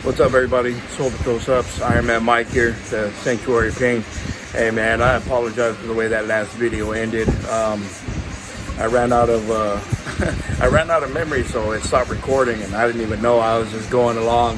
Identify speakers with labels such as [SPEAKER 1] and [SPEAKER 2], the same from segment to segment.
[SPEAKER 1] What's up, everybody? Soul Patrol Ups. Iron Man Mike here, the Sanctuary Pain. Hey, man, I apologize for the way that last video ended. I ran out of I ran out of memory, so it stopped recording, and I didn't even know. I was just going along,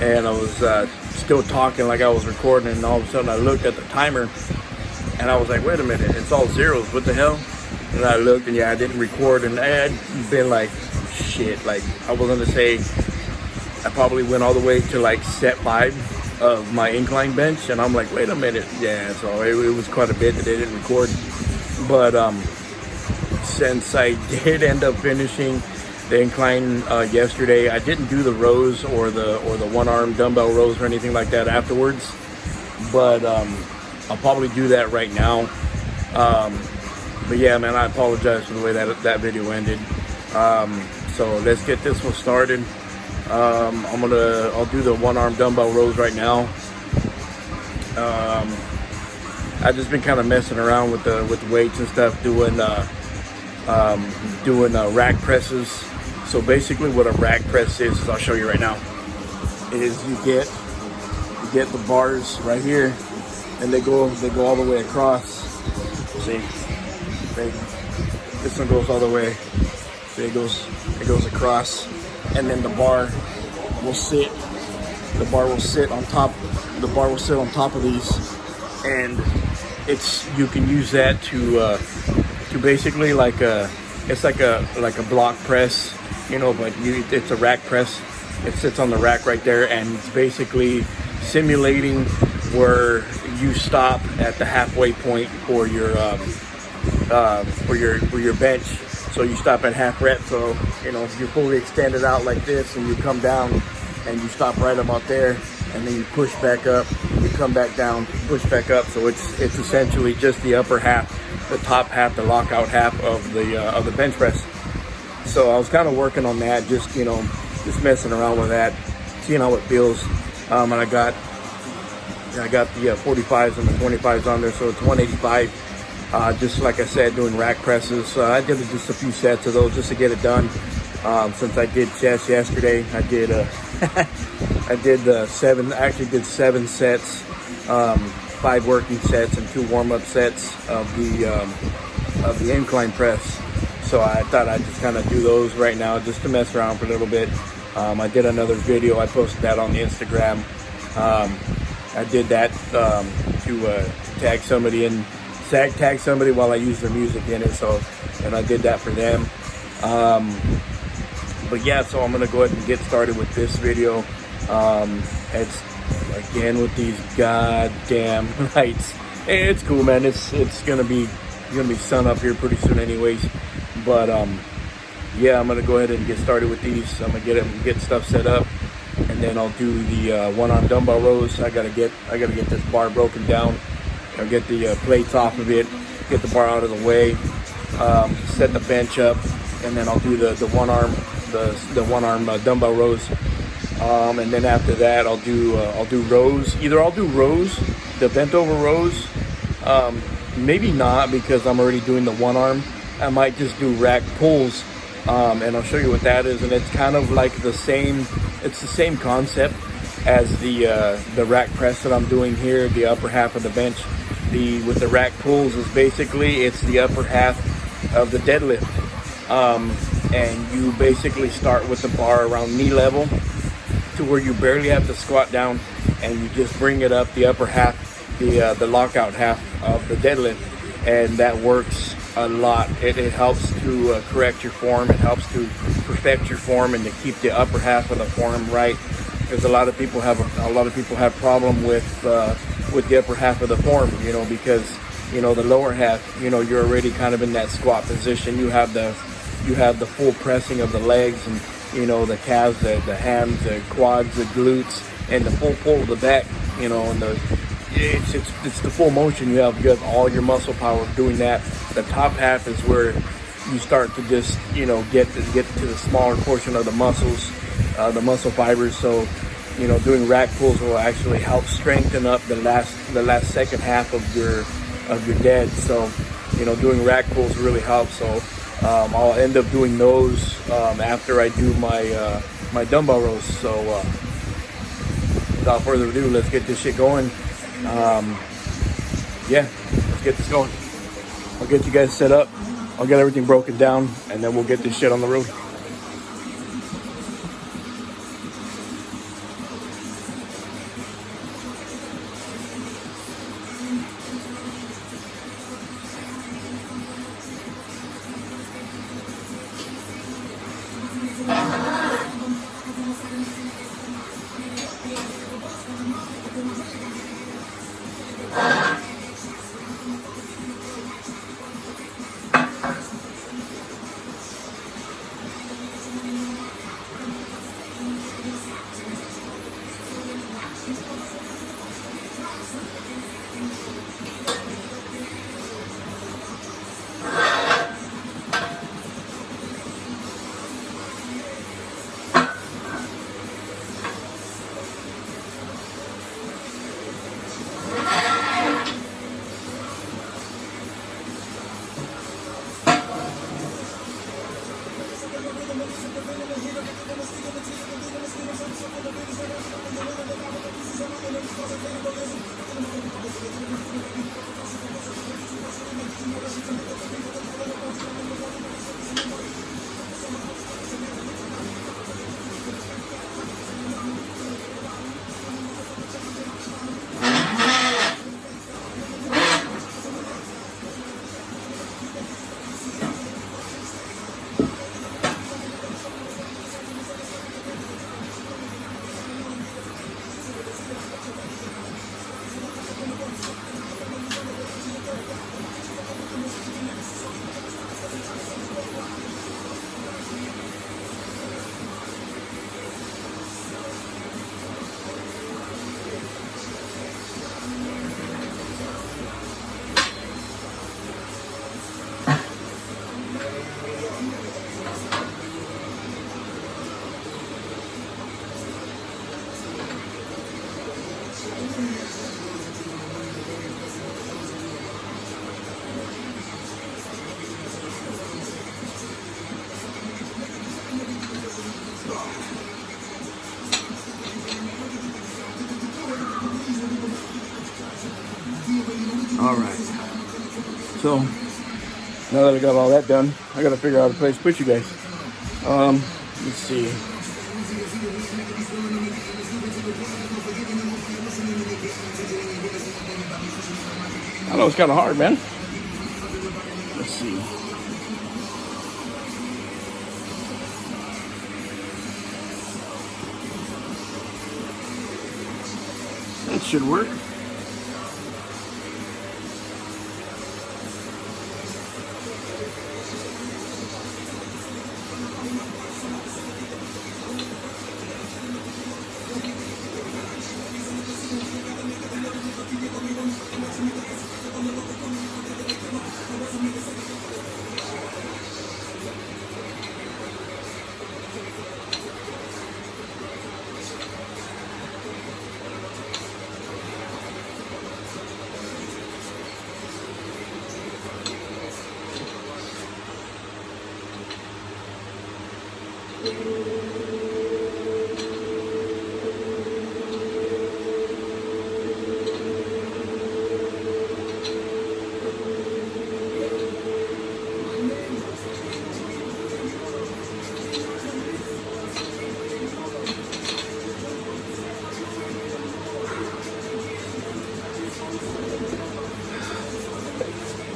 [SPEAKER 1] and I was still talking like I was recording, and all of a sudden I looked at the timer, and I was like, wait a minute, it's all zeros. What the hell? And I looked, and yeah, I didn't record, and I had been like, shit. Like, I was gonna say, I probably went all the way to like set 5 of my incline bench, and I'm like, wait a minute, yeah. So it was quite a bit that they didn't record, but since I did end up finishing the incline yesterday, I didn't do the rows or the one-arm dumbbell rows or anything like that afterwards, but I'll probably do that right now. But yeah, man, I apologize for the way that video ended. So let's get this one started. I'll do the one-arm dumbbell rows right now. I've just been kind of messing around with the weights and stuff, doing rack presses. So basically, what a rack press is I'll show you right now. Is you get the bars right here, and they go all the way across. See, this one goes all the way. See, it goes across. And then the bar will sit on top of these, and you can use that to basically it's like a block press, but it's a rack press. It sits on the rack right there, and it's basically simulating where you stop at the halfway point for your bench. So you stop at half rep, so if you're fully extended out like this, and you come down and you stop right about there, and then you push back up, you come back down, push back up. So it's essentially just the upper half, the top half, the lockout half of the bench press. So I was kind of working on that, just messing around with that, seeing how it feels. And I got the 45s and the 25s on there, so it's 185. Just like I said, doing rack presses. I did just a few sets of those just to get it done. Since I did chest yesterday, I did did 7 sets, 5 working sets and 2 warm-up sets of the incline press. So I thought I'd just kind of do those right now just to mess around for a little bit. I did another video. I posted that on the Instagram. I did that to tag somebody in. Tag somebody while I use their music in it, and I did that for them. But yeah, so I'm gonna go ahead and get started with this video. It's again with these goddamn lights. Hey, it's cool, man. It's gonna be sun up here pretty soon, anyways. But yeah, I'm gonna go ahead and get started with these. I'm gonna get stuff set up, and then I'll do the one-arm dumbbell rows. I gotta get this bar broken down. I'll get the plates off of it, get the bar out of the way, set the bench up, and then I'll do the one-arm dumbbell rows. And then after that, I'll do rows. Either I'll do rows, the bent over rows, maybe not, because I'm already doing the one-arm. I might just do rack pulls, and I'll show you what that is. And it's kind of like the same concept as the rack press that I'm doing here, the upper half of the bench. With the rack pulls is basically it's the upper half of the deadlift, and you basically start with the bar around knee level to where you barely have to squat down, and you just bring it up the upper half, the lockout half of the deadlift, and that works a lot. It helps to correct your form. It helps to perfect your form and to keep the upper half of the form right. Because a lot of people have problem with the upper half of the form, because the lower half, you're already kind of in that squat position. You have the full pressing of the legs, and the calves, the hams, the quads, the glutes, and the full pull of the back. And it's the full motion. You have all your muscle power doing that. The top half is where you start to just get to the smaller portion of the muscles. The muscle fibers. So doing rack pulls will actually help strengthen up the last second half of your dead. So doing rack pulls really helps. So I'll end up doing those after I do my dumbbell rows. So without further ado, let's get this shit going. Yeah, let's get this going. I'll get you guys set up. I'll get everything broken down, and then we'll get this shit on the road. All right, so now that I got all that done, I gotta figure out a place to put you guys. Let's see. I know it's kind of hard, man. Let's see. That should work.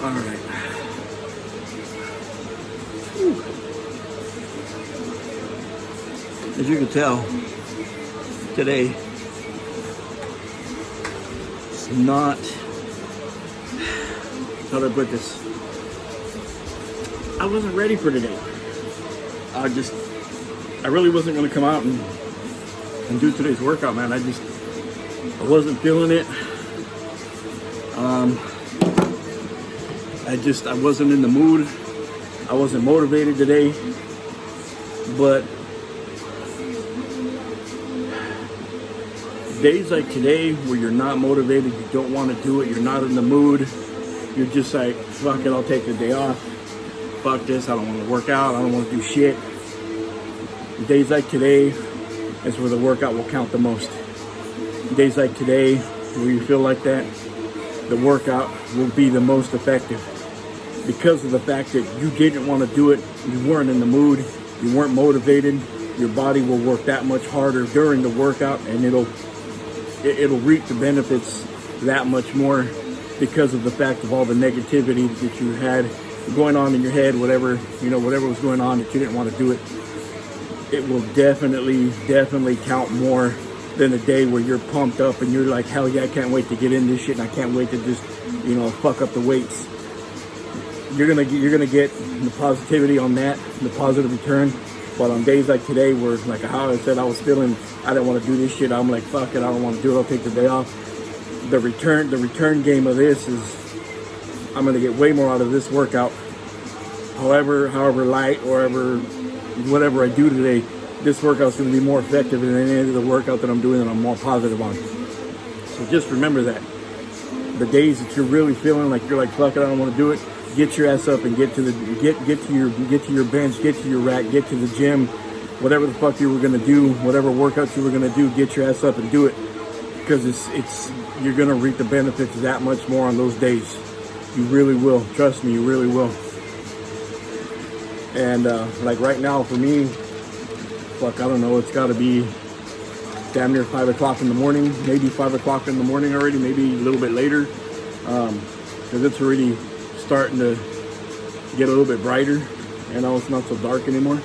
[SPEAKER 1] All right. Whew. As you can tell, today it's not, how do I put this? I wasn't ready for today. I really wasn't going to come out and do today's workout, man. I wasn't feeling it. I wasn't in the mood. I wasn't motivated today. But days like today where you're not motivated, you don't want to do it, you're not in the mood, you're just like, fuck it, I'll take the day off. Fuck this, I don't want to work out, I don't want to do shit. Days like today is where the workout will count the most. Days like today, where you feel like that, the workout will be the most effective because of the fact that you didn't want to do it, you weren't in the mood, you weren't motivated. Your body will work that much harder during the workout, and it'll reap the benefits that much more because of the fact of all the negativity that you had going on in your head, whatever was going on that you didn't want to do it. It will definitely count more than a day where you're pumped up and you're like, hell yeah, I can't wait to get in this shit and I can't wait to just, fuck up the weights. You're gonna get the positivity on that, the positive return. But on days like today, where like how I said I was feeling, I didn't want to do this shit. I'm like, fuck it, I don't want to do it. I'll take the day off. The return game of this is, I'm gonna get way more out of this workout. However light or whatever I do today, this workout's gonna be more effective than any of the workout that I'm doing that I'm more positive on. So just remember that. The days that you're really feeling like you're like, fuck it, I don't want to do it. Get your ass up and get to your bench, get to your rack, get to the gym, whatever the fuck you were gonna do, whatever workouts you were gonna do, get your ass up and do it, because you're gonna reap the benefits that much more on those days. You really will. Trust me, you really will. And like right now for me, fuck, I don't know, it's got to be damn near 5 o'clock in the morning, maybe 5 o'clock in the morning already, maybe a little bit later, because it's already starting to get a little bit brighter. It's not so dark anymore.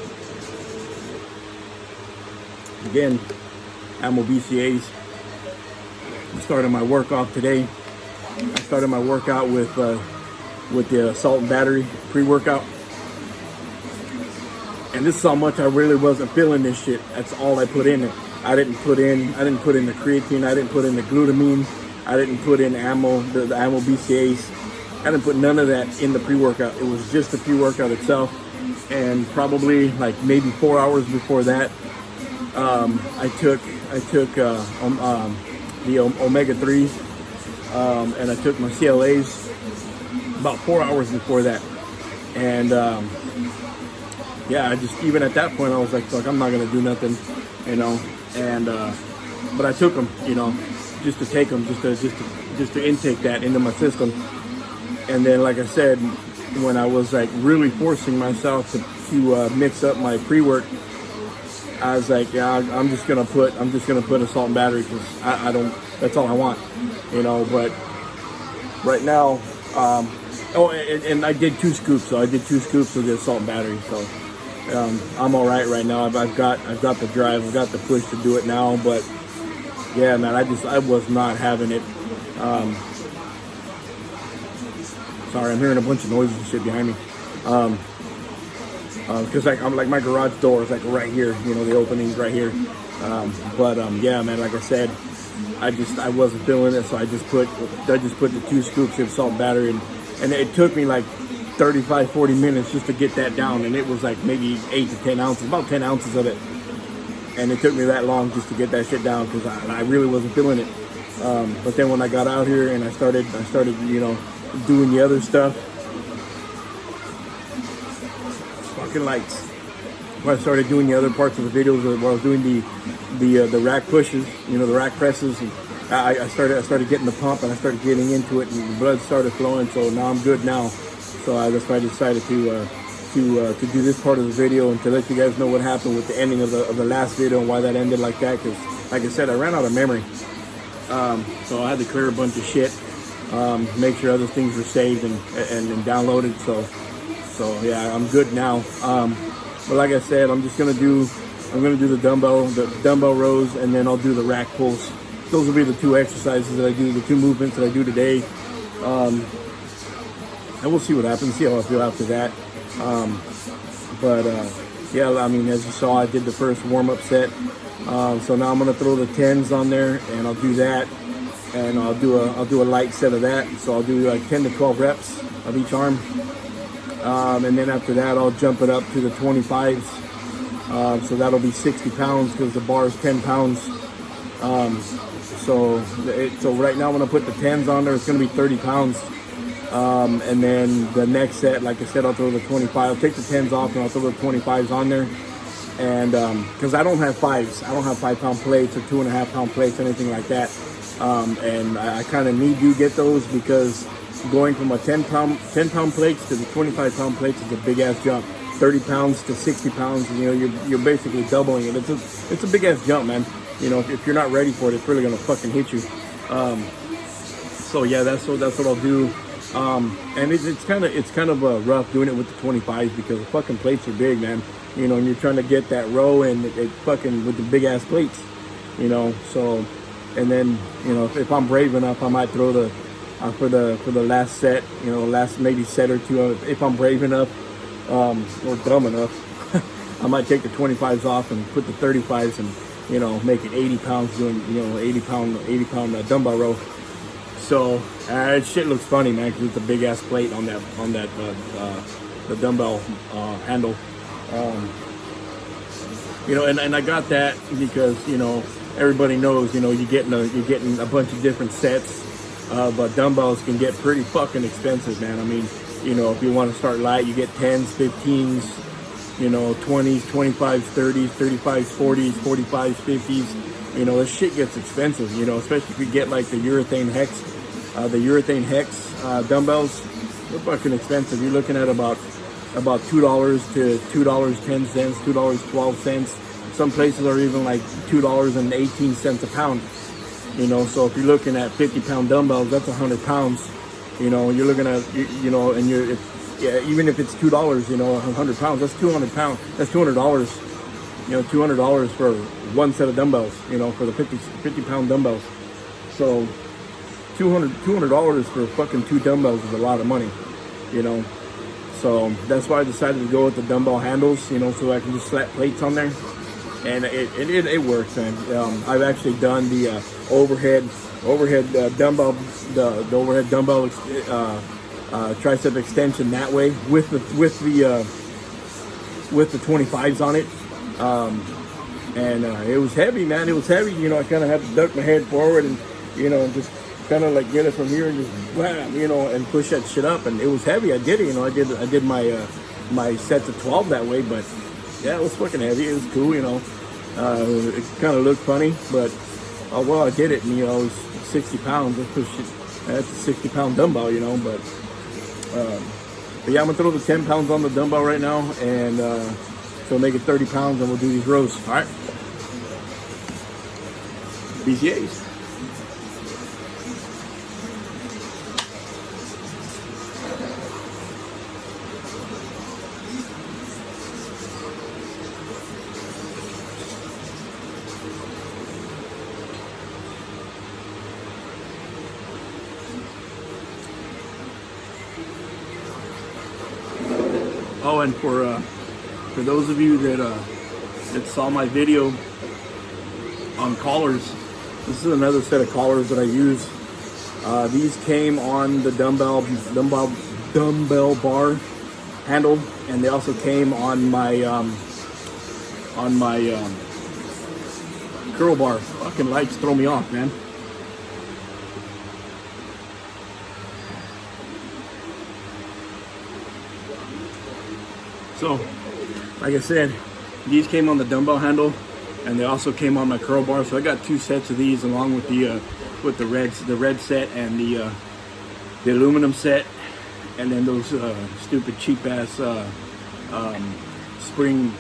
[SPEAKER 1] Again, Ammo BCAs. I started my work off today. I started my workout with the Salt and Battery pre-workout. And this is how much I really wasn't feeling this shit. That's all I put in it. I didn't put in the creatine, I didn't put in the glutamine, I didn't put in the Ammo BCAs. I didn't put none of that in the pre-workout. It was just the pre-workout itself. And probably like maybe 4 hours before that, I took the omega-3s, and I took my CLAs about 4 hours before that. And yeah, I just, even at that point, I was like, fuck, I'm not gonna do nothing, and but I took them, just to take them, just to intake that into my system. And then, like I said, when I was like really forcing myself to mix up my pre-work, I was like, yeah, I'm just gonna put a Salt and Battery, because I don't, that's all I want, But right now, and I did 2 scoops, so I did 2 scoops of the Salt and Battery, so I'm all right now. I've got the drive, I've got the push to do it now. But yeah, man, I was not having it. Sorry, I'm hearing a bunch of noises and shit behind me. Because I'm like, my garage door is like right here, the opening's right here. Yeah, man, like I said, I wasn't feeling it, so I just put the 2 scoops of Salt and Battery, and it took me like 35-40 minutes just to get that down, and it was like maybe 8 to 10 ounces, about 10 ounces of it, and it took me that long just to get that shit down, because I really wasn't feeling it. But then when I got out here and I started doing the other stuff, fucking lights. When I started doing the other parts of the videos, where I was doing the rack pushes, the rack presses, and I started getting the pump, and I started getting into it, and the blood started flowing. So now I'm good now. So that's why I decided to do this part of the video, and to let you guys know what happened with the ending of the last video and why that ended like that. Because, like I said, I ran out of memory, so I had to clear a bunch of shit, make sure other things were saved and downloaded. So yeah, I'm good now. But like I said, I'm gonna do the dumbbell rows, and then I'll do the rack pulls. Those will be the 2 exercises that I do, the 2 movements that I do today. And we'll see what happens, see how I feel after that. Yeah, I mean, as you saw, I did the first warm-up set. So now I'm gonna throw the 10s on there, and I'll do that, and I'll do a light set of that. So I'll do like 10 to 12 reps of each arm, and then after that I'll jump it up to the 25s. So that'll be 60 pounds because the bar is 10 pounds. So right now when I put the 10s on there, it's gonna be 30 pounds. And then the next set, like I said, I'll throw the 25. I'll take the 10s off and I'll throw the 25s on there. And because I don't have fives, I don't have 5-pound plates or 2.5-pound plates, anything like that. And I kind of need to get those because going from a 10-pound plates to the 25-pound plates is a big ass jump. 30 pounds to 60 pounds, you know, you're basically doubling it. It's a big ass jump, man. You know, if you're not ready for it, it's really gonna fucking hit you. So yeah, that's what I'll do. And it's kind of rough doing it with the 25s because the fucking plates are big, man. You know, and you're trying to get that row and it fucking with the big ass plates. You know, so and then you know if I'm brave enough, I might throw the for the last set. You know, last maybe set or two. If I'm brave enough. Or dumb enough, I might take the 25s off and put the 35s and, you know, make it 80 pounds doing, you know, 80 pound dumbbell row. So shit looks funny, man, because it's a big ass plate on that the dumbbell handle. You know, and I got that because, you know, everybody knows, you know, you're getting a bunch of different sets, but dumbbells can get pretty fucking expensive, man. I mean, you know, if you want to start light, you get 10s, 15s, you know, 20s, 25s, 30s, 35s, 40s, 45s, 50s. You know, this shit gets expensive, you know, especially if you get like the urethane hex dumbbells. They're fucking expensive. You're looking at about $2 to $2.10, $2.12. Some places are even like $2.18 a pound. You know, so if you're looking at 50-pound dumbbells, that's 100 pounds. You know, you're looking at, you know, and even if it's $2, you know, 100 pounds, that's 200 pounds. That's $200. You know, $200 for one set of dumbbells. You know, for the 50-pound dumbbells. So, $200 for fucking 2 dumbbells is a lot of money. You know, so that's why I decided to go with the dumbbell handles. You know, so I can just slap plates on there, and it works. And I've actually done the overhead dumbbell, the overhead dumbbell tricep extension that way with the 25s on it, and it was heavy, man. It was heavy. You know, I kind of had to duck my head forward and, you know, just kind of like get it from here and just wham, you know, and push that shit up. And it was heavy. I did it. You know, I did my sets of 12 that way, but yeah, it was fucking heavy. It was cool. You know, it kind of looked funny, but well, I did it, and you know, it was 60 pounds. That's a 60-pound dumbbell, you know. But yeah, I'm gonna throw the 10 pounds on the dumbbell right now, and so make it 30 pounds, and we'll do these rows. All right, BCAs. Oh, and for those of you that saw my video on collars, this is another set of collars that I use. These came on the dumbbell bar handle, and they also came on my curl bar. Fucking lights throw me off, man. So, like I said, these came on the dumbbell handle, and they also came on my curl bar. So I got 2 sets of these, along with the red set and the aluminum set, and then those stupid cheap ass spring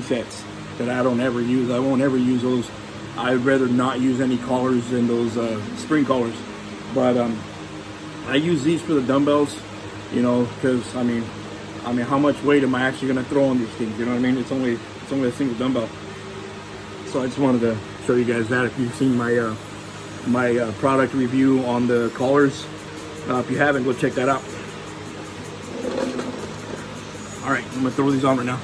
[SPEAKER 1] sets that I don't ever use. I won't ever use those. I'd rather not use any collars than those spring collars. But I use these for the dumbbells, you know, because I mean, how much weight am I actually going to throw on these things? You know what I mean? It's only a single dumbbell. So I just wanted to show you guys that. If you've seen my my product review on the collars, if you haven't, go check that out. All right, I'm going to throw these on right now.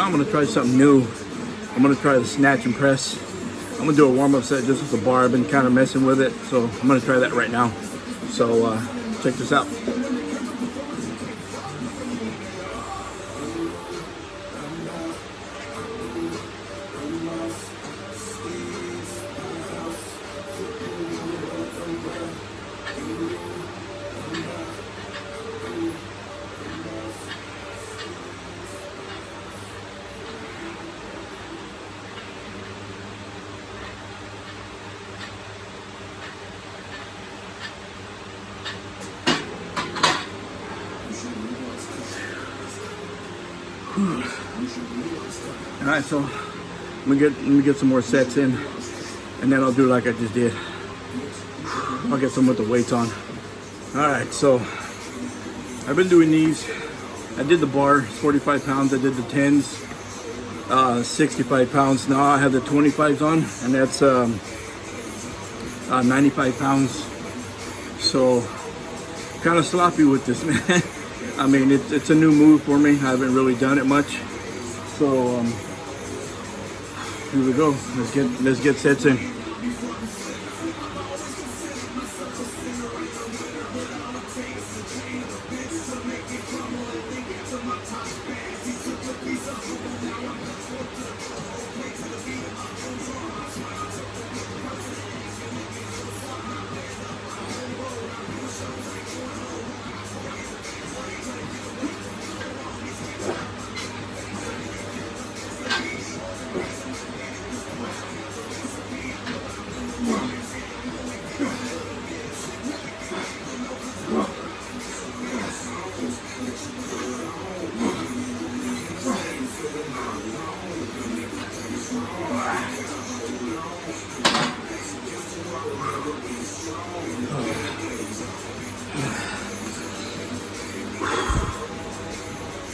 [SPEAKER 1] I'm gonna try something new. I'm gonna try the snatch and press. I'm gonna do a warm-up set just with the bar. I've been kind of messing with it, so I'm gonna try that right now. So check this out. All right, so let me get some more sets in, and then I'll do like I just did. I'll get some with the weights on. All right, so I've been doing these. I did the bar, 45 pounds. I did the 10s, 65 pounds. Now I have the 25s on, and that's 95 pounds. So kind of sloppy with this, man. I mean, it's a new move for me. I haven't really done it much. So here we go. Let's get sets in.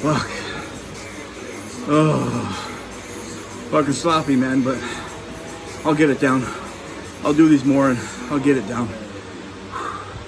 [SPEAKER 1] Fuck. Oh, fucking sloppy, man, but I'll get it down. I'll do these more and I'll get it down.